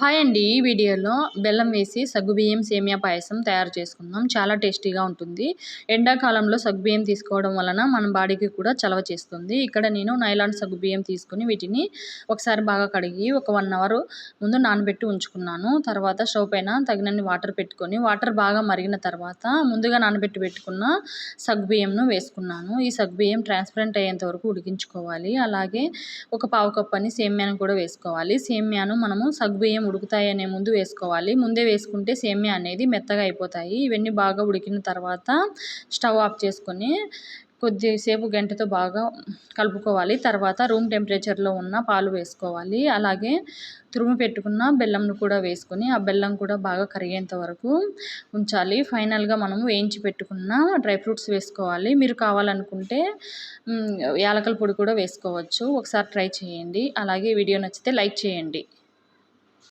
Hi అండి. ఈ వీడియోలో బెల్లం వేసి సగ్గుబియ్యం సేమియా పాయసం తయారు చేసుకుందాం. చాలా టేస్టీగా ఉంటుంది. ఎండాకాలంలో సగ్గుబియ్యం తీసుకోవడం వలన మన బాడీకి కూడా చలవ చేస్తుంది. ఇక్కడ నేను నైలాన్ సగ్గుబియ్యం తీసుకుని వీటిని ఒకసారి బాగా కడిగి ఒక 1 అవర్ ముందు నానబెట్టి ఉంచుకున్నాను. తర్వాత స్టవ్ పైన తగినన్ని వాటర్ పెట్టుకొని వాటర్ బాగా మరిగిన తర్వాత ముందుగా నానబెట్టి పెట్టుకున్న సగ్గుబియ్యంను వేసుకున్నాను. ఈ సగ్గుబియ్యం ట్రాన్స్పరెంట్ అయ్యేంత వరకు ఉడికించుకోవాలి. అలాగే ఒక పావు కప్పు అని సేమియాను కూడా వేసుకోవాలి. సేమియాను మనము సగ్గుబియ్యం ఉడుకుతాయనే ముందు వేసుకోవాలి. ముందే వేసుకుంటే సేమియా అనేది మెత్తగా అయిపోతాయి. ఇవన్నీ బాగా ఉడికిన తర్వాత స్టవ్ ఆఫ్ చేసుకొని కొద్దిసేపు గంటెతో బాగా కలుపుకోవాలి. తర్వాత రూమ్ టెంపరేచర్లో ఉన్న పాలు వేసుకోవాలి. అలాగే తురుము పెట్టుకున్న బెల్లంను కూడా వేసుకొని ఆ బెల్లం కూడా బాగా కరిగేంత వరకు ఉంచాలి. ఫైనల్గా మనము వేయించి పెట్టుకున్న డ్రై ఫ్రూట్స్ వేసుకోవాలి. మీరు కావాలనుకుంటే యాలకుల పొడి కూడా వేసుకోవచ్చు. ఒకసారి ట్రై చేయండి. అలాగే వీడియో నచ్చితే లైక్ చేయండి.